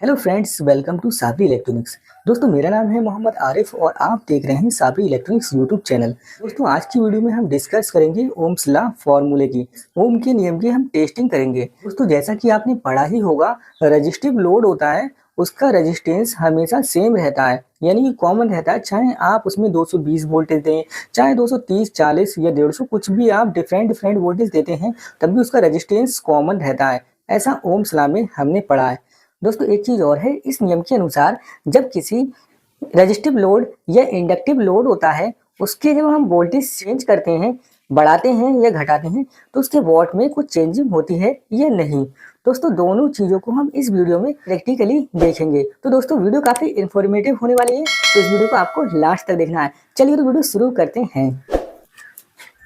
Hello friends, welcome to Sabri electronics. दोस्तों, मेरा नाम है मोहम्मद आरिफ और आप देख रहे हैं साबरी इलेक्ट्रॉनिक्स यूट्यूब चैनल। दोस्तों, आज की वीडियो में हम डिस्कस करेंगे ओम्स लॉ फॉर्मूले की। ओम के नियम की हम टेस्टिंग करेंगे। दोस्तों, जैसा कि आपने पढ़ा ही होगा, रजिस्टिव लोड होता है, उसका रेजिस्टेंस हमेशा सेम रहता है, यानी कि कॉमन रहता है। चाहे आप उसमें 220 वोल्टेज दें, चाहे 230, 40 या 150, कुछ भी आप डिफरेंट डिफरेंट वोल्टेज देते हैं, तब भी उसका रेजिस्टेंस कॉमन रहता है। ऐसा ओम्स लॉ में हमने पढ़ा है। दोस्तों, एक चीज और है, इस नियम के अनुसार जब किसी रेजिस्टिव लोड या इंडक्टिव लोड होता है, उसके जब हम वोल्टेज चेंज करते हैं, बढ़ाते हैं या घटाते हैं, तो उसके वॉट में कुछ चेंजिंग होती है या नहीं। दोस्तों, दोनों चीजों को हम इस वीडियो में प्रैक्टिकली देखेंगे। तो दोस्तों, वीडियो काफी इंफॉर्मेटिव होने वाली है, तो इस वीडियो को आपको लास्ट तक देखना है। चलिए तो वीडियो शुरू करते हैं।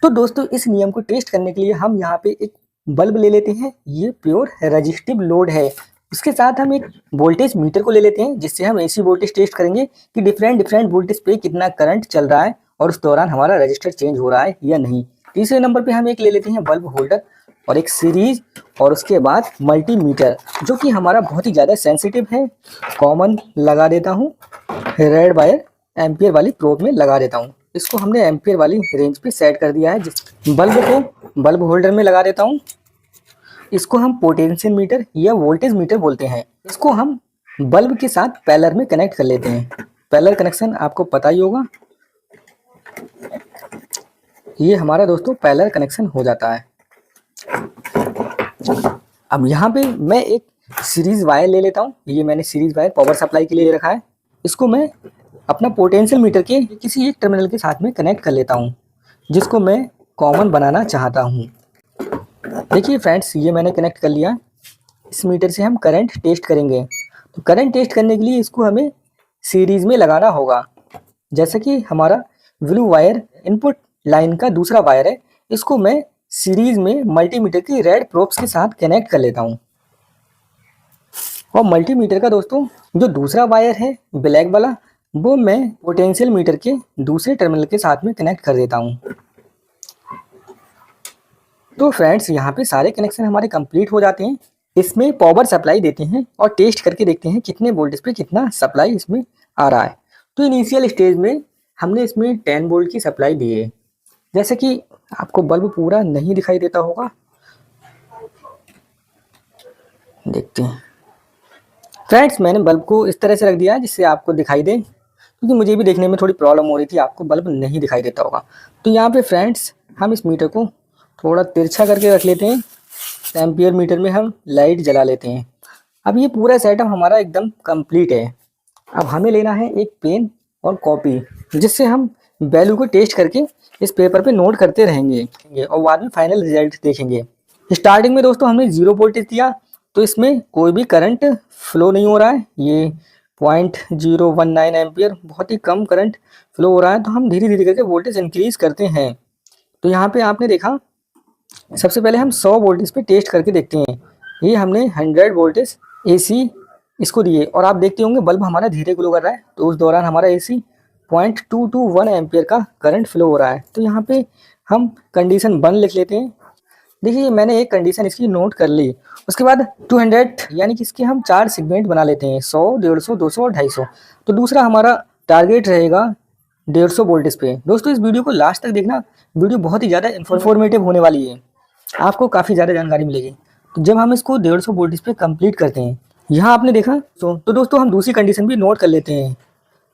तो दोस्तों, इस नियम को टेस्ट करने के लिए हम यहाँ पे एक बल्ब ले लेते हैं। ये प्योर रेजिस्टिव लोड है। इसके साथ हम एक वोल्टेज मीटर को ले लेते हैं, जिससे हम एसी वोल्टेज टेस्ट करेंगे कि डिफरेंट डिफरेंट वोल्टेज पे कितना करंट चल रहा है और उस दौरान हमारा रजिस्टर चेंज हो रहा है या नहीं। तीसरे नंबर पे हम एक ले लेते हैं बल्ब होल्डर और एक सीरीज, और उसके बाद मल्टीमीटर, जो कि हमारा बहुत ही ज़्यादा सेंसिटिव है। कॉमन लगा देता हूँ, रेड वायर एम्पियर वाली प्रोब में लगा देता हूँ। इसको हमने एम्पियर वाली रेंज पे सेट कर दिया है। जिस बल्ब को बल्ब होल्डर में लगा देता हूँ। इसको हम पोटेंशियल मीटर या वोल्टेज मीटर बोलते हैं। इसको हम बल्ब के साथ पैरेलल में कनेक्ट कर लेते हैं। पैरेलल कनेक्शन आपको पता ही होगा। ये हमारा दोस्तों पैरेलल कनेक्शन हो जाता है। अब यहाँ पे मैं एक सीरीज वायर ले लेता हूँ। ये मैंने सीरीज वायर पावर सप्लाई के लिए रखा है। इसको मैं अपना पोटेंशियल मीटर के किसी एक टर्मिनल के साथ में कनेक्ट कर लेता हूँ, जिसको मैं कॉमन बनाना चाहता हूँ। देखिए फ्रेंड्स, ये मैंने कनेक्ट कर लिया। इस मीटर से हम करंट टेस्ट करेंगे। तो करंट टेस्ट करने के लिए इसको हमें सीरीज में लगाना होगा। जैसे कि हमारा ब्लू वायर इनपुट लाइन का दूसरा वायर है, इसको मैं सीरीज में मल्टीमीटर की रेड प्रोब्स के साथ कनेक्ट कर लेता हूँ। और मल्टीमीटर का दोस्तों जो दूसरा वायर है ब्लैक वाला, वो मैं पोटेंशियल मीटर के दूसरे टर्मिनल के साथ में कनेक्ट कर देता हूँ। तो फ्रेंड्स, यहाँ पे सारे कनेक्शन हमारे कंप्लीट हो जाते हैं। इसमें पावर सप्लाई देते हैं और टेस्ट करके देखते हैं कितने वोल्टेज पे कितना सप्लाई इसमें आ रहा है। तो इनिशियल स्टेज में हमने इसमें 10 वोल्ट की सप्लाई दी है। जैसे कि आपको बल्ब पूरा नहीं दिखाई देता होगा, देखते हैं। फ्रेंड्स, मैंने बल्ब को इस तरह से रख दिया है जिससे आपको दिखाई दे, क्योंकि मुझे भी देखने में थोड़ी प्रॉब्लम हो रही थी, आपको बल्ब नहीं दिखाई देता होगा। तो यहाँ पे फ्रेंड्स, हम इस मीटर को थोड़ा तिरछा करके रख लेते हैं। एम्पियर मीटर में हम लाइट जला लेते हैं। अब ये पूरा सेटअप हमारा एकदम कंप्लीट है। अब हमें लेना है एक पेन और कॉपी, जिससे हम वैल्यू को टेस्ट करके इस पेपर पे नोट करते रहेंगे और बाद में फाइनल रिजल्ट देखेंगे। स्टार्टिंग में दोस्तों हमने 0 वोल्टेज दिया, तो इसमें कोई भी करंट फ्लो नहीं हो रहा है। ये 0.019 एम्पियर, बहुत ही कम करंट फ्लो हो रहा है। तो हम धीरे धीरे करके वोल्टेज इंक्रीज करते हैं। तो यहाँ पे आपने देखा, सबसे पहले हम 100 वोल्टेज पे टेस्ट करके देखते हैं। ये हमने 100 वोल्टेज एसी इसको दिए, और आप देखते होंगे बल्ब हमारा धीरे ग्लो कर रहा है। तो उस दौरान हमारा एसी 0.221 एम्पियर का करंट फ्लो हो रहा है। तो यहाँ पे हम कंडीशन 1 लिख लेते हैं। देखिए, मैंने एक कंडीशन इसकी नोट कर ली। उसके बाद 200, यानी कि इसके हम 4 सेगमेंट बना लेते हैं, 100, 150, 200 और 250। तो दूसरा हमारा टारगेट रहेगा 150 वोल्टेज पे। दोस्तों, इस वीडियो को लास्ट तक देखना, वीडियो बहुत ही ज़्यादा इंफॉर्मेटिव होने वाली है, आपको काफ़ी ज़्यादा जानकारी मिलेगी। तो जब हम इसको 150 वोल्टेज पे कंप्लीट करते हैं, यहाँ आपने देखा, तो दोस्तों हम दूसरी कंडीशन भी नोट कर लेते हैं।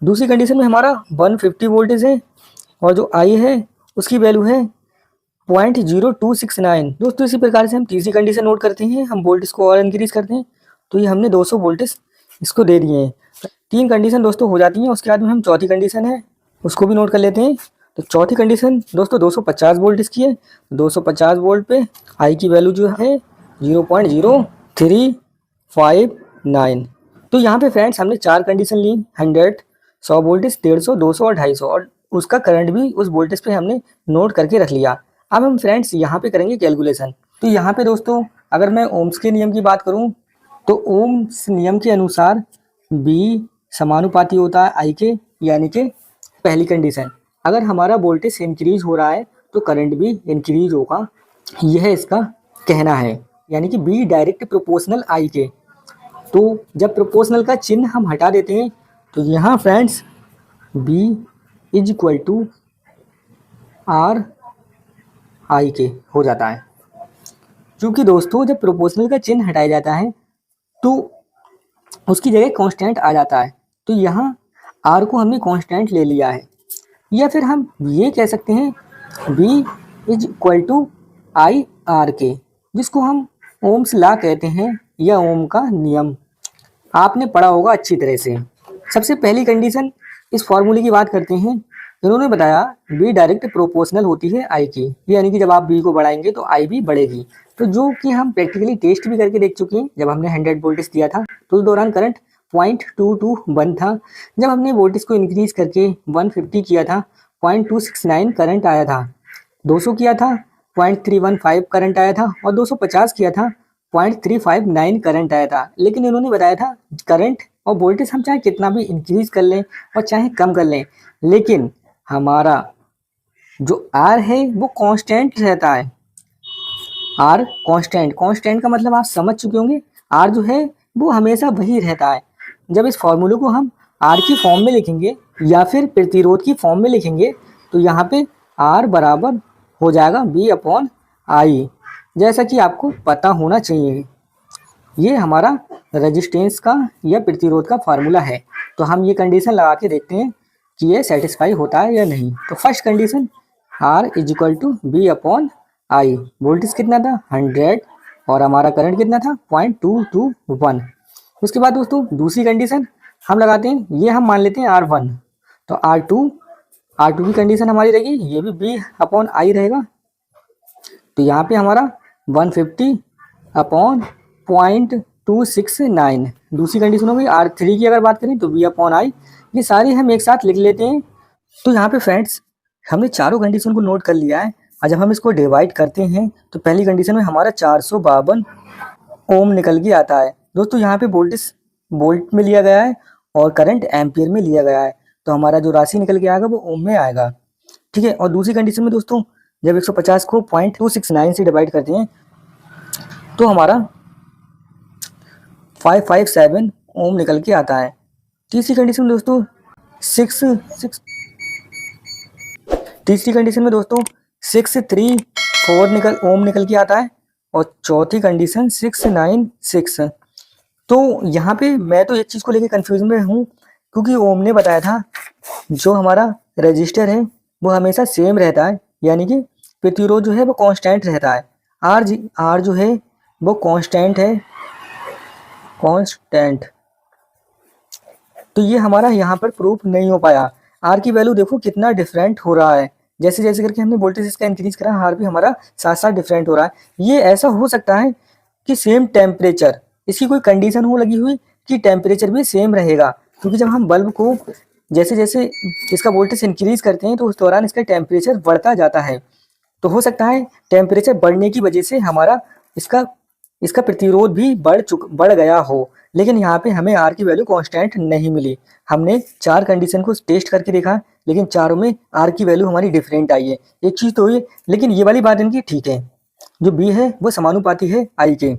दूसरी कंडीशन में हमारा 150 वोल्टेज है, और जो आई है उसकी वैल्यू है 0.0269। दोस्तों, इसी प्रकार से हम तीसरी कंडीशन नोट करते हैं, हम वोल्टेज को और इंक्रीज करते हैं। तो ये हमने 200 वोल्टेज इसको दे दिए हैं। 3 कंडीशन दोस्तों हो जाती हैं। उसके बाद में हम चौथी कंडीशन है, उसको भी नोट कर लेते हैं। तो चौथी कंडीशन दोस्तों 250 वोल्ट इसकी है। 250 वोल्ट पे आई की वैल्यू जो है 0.0359। तो यहाँ पे फ्रेंड्स हमने 4 कंडीशन ली, 100, 100 वोल्टेज, 150, 200 और 250, और उसका करंट भी उस वोल्टेज पे हमने नोट करके रख लिया। अब हम फ्रेंड्स यहाँ पे करेंगे कैलकुलेशन। तो यहाँ पे दोस्तों, अगर मैं ओम्स के नियम की बात करूँ, तो ओम्स नियम के अनुसार बी समानुपाती होता है आई के, यानी कि पहली कंडीशन, अगर हमारा वोल्टेज इंक्रीज हो रहा है तो करंट भी इंक्रीज होगा, यह इसका कहना है। यानी कि बी डायरेक्ट प्रोपोर्शनल आई के। तो जब प्रोपोर्शनल का चिन्ह हम हटा देते हैं तो यहाँ friends B is equal to R I K हो जाता है। क्योंकि दोस्तों जब प्रोपोर्शनल का चिन्ह हटाया जाता है तो उसकी जगह कांस्टेंट आ जाता है, तो यहाँ आर को हमने कांस्टेंट ले लिया है। या फिर हम ये कह सकते हैं B is equal to I R K, जिसको हम ओम्स लॉ कहते हैं या ओम का नियम। आपने पढ़ा होगा अच्छी तरह से। सबसे पहली कंडीशन इस फॉर्मूले की बात करते हैं। इन्होंने बताया B डायरेक्ट प्रोपोर्शनल होती है I की, यानी कि जब आप B को बढ़ाएंगे तो I भी बढ़ेगी। तो जो कि हम प्रैक्टिकली टेस्ट भी करके देख चुके हैं। जब हमने 100 वोल्टेज दिया था तो उस दौरान करंट 0.221 था। जब हमने वोल्टेज को इंक्रीज करके 150 किया था 0.269 करंट आया था। 200 किया था 0.315 करंट आया था और 250 किया था 0.359 करंट आया था। लेकिन इन्होंने बताया था करंट और वोल्टेज हम चाहे कितना भी इंक्रीज कर लें और चाहे कम कर लें, लेकिन हमारा जो R है वो कांस्टेंट रहता है। R कांस्टेंट का मतलब आप समझ चुके होंगे। R जो है वो हमेशा वही रहता है। जब इस फॉर्मूले को हम R की फॉर्म में लिखेंगे या फिर प्रतिरोध की फॉर्म में लिखेंगे तो यहाँ पे R बराबर हो जाएगा B/I, जैसा कि आपको पता होना चाहिए। ये हमारा रेजिस्टेंस का या प्रतिरोध का फार्मूला है। तो हम ये कंडीशन लगा के देखते हैं कि ये सेटिस्फाई होता है या नहीं। तो first condition R is equal to B/I। Voltage कितना था 100 और हमारा करंट कितना था 0.221। उसके बाद दोस्तों दूसरी कंडीशन हम लगाते हैं, ये हम मान लेते हैं R1। तो R2 की कंडीशन हमारी रहेगी, ये भी B/I रहेगा। तो यहाँ पे हमारा 150/0.269। दूसरी कंडीशन होगी R3 की अगर बात करें तो B/I। ये सारी हम एक साथ लिख लेते हैं। तो यहाँ पे फ्रेंड्स हमने चारों कंडीशन को नोट कर लिया है और जब हम इसको डिवाइड करते हैं तो पहली कंडीशन में हमारा 452 ओम निकल के आता है। दोस्तों यहाँ पे वोल्टेज वोल्ट में लिया गया है और करंट एम्पियर में लिया गया है, तो हमारा जो राशि निकल के आएगा वो ओम में आएगा। ठीक है। और दूसरी कंडीशन में दोस्तों जब 150 को 0.269 से डिवाइड करते हैं तो हमारा 557 ओम निकल के आता है। तीसरी कंडीशन में दोस्तों 634 ओम निकल के आता है और चौथी कंडीशन 696। तो यहाँ पे मैं तो एक चीज़ को लेके कंफ्यूजन में हूँ, क्योंकि ओम ने बताया था जो हमारा रजिस्टर है वो हमेशा सेम रहता है, यानी कि प्रतिरोध जो है वो कांस्टेंट रहता है। आर जो है वो कांस्टेंट है, कांस्टेंट। तो ये हमारा यहाँ पर प्रूफ नहीं हो पाया। आर की वैल्यू देखो कितना डिफरेंट हो रहा है, जैसे जैसे करके हमने वोल्टेज इसका इंक्रीज करा आर भी हमारा साथ साथ डिफरेंट हो रहा है। ये ऐसा हो सकता है कि सेम टेम्परेचर, इसकी कोई कंडीशन हो लगी हुई कि टेम्परेचर भी सेम रहेगा, क्योंकि जब हम बल्ब को जैसे जैसे इसका वोल्टेज इंक्रीज करते हैं तो उस दौरान इसका टेम्परेचर बढ़ता जाता है। तो हो सकता है टेम्परेचर बढ़ने की वजह से हमारा इसका प्रतिरोध भी बढ़ गया हो, लेकिन यहाँ पे हमें आर की वैल्यू कांस्टेंट नहीं मिली। हमने चार कंडीशन को टेस्ट करके देखा, लेकिन चारों में आर की वैल्यू हमारी डिफरेंट आई है। एक चीज़ तो हुई, लेकिन ये वाली बात इनकी ठीक है, जो बी है वो समानुपाती है आई के।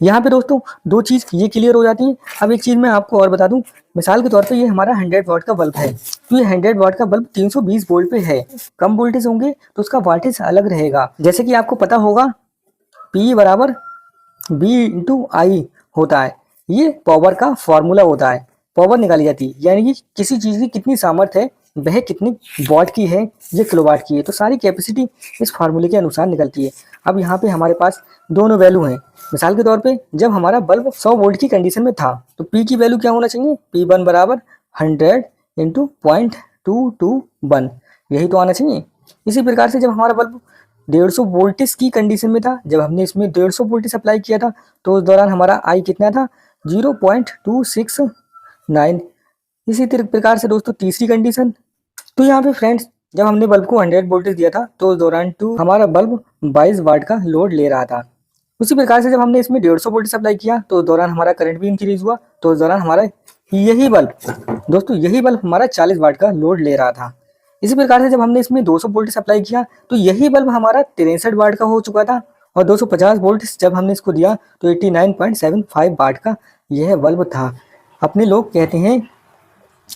यहाँ पे दोस्तों दो चीज़ ये क्लियर हो जाती है। अब एक चीज़ मैं आपको और बता दूं, मिसाल के तौर पे ये हमारा 100 वाट का बल्ब है, तो ये 100 वाट का बल्ब 320 वोल्ट पे है। कम वोल्टेज होंगे तो उसका वाटेज अलग रहेगा। जैसे कि आपको पता होगा P बराबर B/I होता है। ये पावर का फॉर्मूला होता है, पावर निकाली जाती है, यानी कि किसी चीज़ की कितनी सामर्थ्य है, वह कितनी वाट की है, ये किलोवाट की है। तो सारी कैपेसिटी इस फार्मूले के अनुसार निकलती है। अब यहाँ पे हमारे पास दोनों वैल्यू हैं। मिसाल के तौर पे जब हमारा बल्ब 100 वोल्ट की कंडीशन में था तो P की वैल्यू क्या होना चाहिए, P1 बराबर 100 × 0.221, यही तो आना चाहिए। इसी प्रकार से जब हमारा बल्ब 150 वोल्टेज की कंडीशन में था, जब हमने इसमें 150 वोल्टेज अप्लाई किया था तो उस दौरान हमारा I कितना था 0.269। इसी प्रकार से दोस्तों तीसरी कंडीशन, तो यहाँ पे फ्रेंड्स जब हमने बल्ब को 100 वोल्टेज दिया था तो उस दौरान हमारा बल्ब 22 वाट का लोड ले रहा था। उसी प्रकार से जब हमने इसमें 150 वोल्टेज अप्लाई किया तो उस दौरान हमारा करंट भी इंक्रीज हुआ, तो उस दौरान हमारा यही बल्ब हमारा 40 वाट का लोड ले रहा था। इसी प्रकार से जब हमने इसमें 200 वोल्टेज अप्लाई किया तो यही बल्ब हमारा 63 वाट का हो चुका था, और 250 वोल्ट जब हमने इसको दिया तो 89.75 वाट का यह बल्ब था। अपने लोग कहते हैं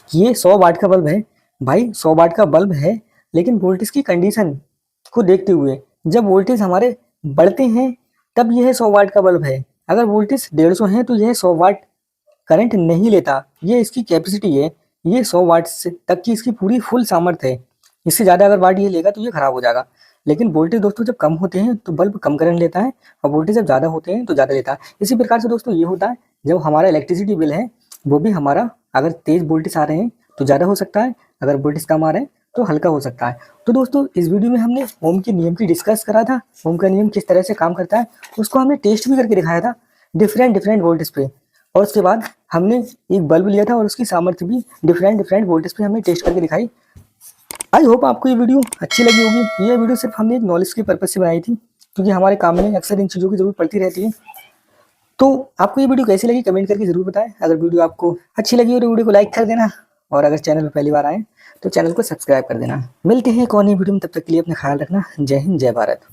कि ये 100 वाट का बल्ब है। भाई 100 वाट का बल्ब है, लेकिन वोल्टेज की कंडीशन को देखते हुए जब वोल्टेज हमारे बढ़ते हैं तब यह 100 वाट का बल्ब है। अगर वोल्टेज 150 है तो यह 100 वाट करंट नहीं लेता। ये इसकी कैपेसिटी है, ये 100 वाट से तक की इसकी पूरी फुल सामर्थ्य है। इससे ज़्यादा अगर वाट ये लेगा तो ये खराब हो जाएगा। लेकिन वोल्टेज दोस्तों जब कम होते हैं तो बल्ब कम करंट लेता है, और वोल्टेज जब ज़्यादा होते हैं तो ज़्यादा लेता है। इसी प्रकार से दोस्तों ये होता है जब हमारा इलेक्ट्रिसिटी बिल है वो भी हमारा, अगर तेज वोल्टेज आ रहे हैं तो ज़्यादा हो सकता है, अगर वोल्टेज कम आ रहे हैं तो हल्का हो सकता है। तो दोस्तों इस वीडियो में हमने ओम के नियम की डिस्कस करा था। ओम का नियम किस तरह से काम करता है उसको हमने टेस्ट भी करके दिखाया था डिफरेंट वोल्टेज पे। और उसके बाद हमने एक बल्ब लिया था और उसकी सामर्थ्य भी डिफरेंट वोल्टेज पे हमने टेस्ट करके दिखाई। आई होप आपको ये वीडियो अच्छी लगी होगी। ये वीडियो सिर्फ हमने एक नॉलेज के पर्पज से बनाई थी, क्योंकि हमारे काम में अक्सर इन चीज़ों की जरूरत पड़ती रहती है। तो आपको ये वीडियो कैसी लगी कमेंट करके जरूर बताएं। अगर वीडियो आपको अच्छी लगी हो तो वीडियो को लाइक कर देना, और अगर चैनल पर पहली बार आए तो चैनल को सब्सक्राइब कर देना। मिलते हैं एक और नई वीडियो में, तब तक के लिए अपना ख्याल रखना। जय हिंद, जय भारत।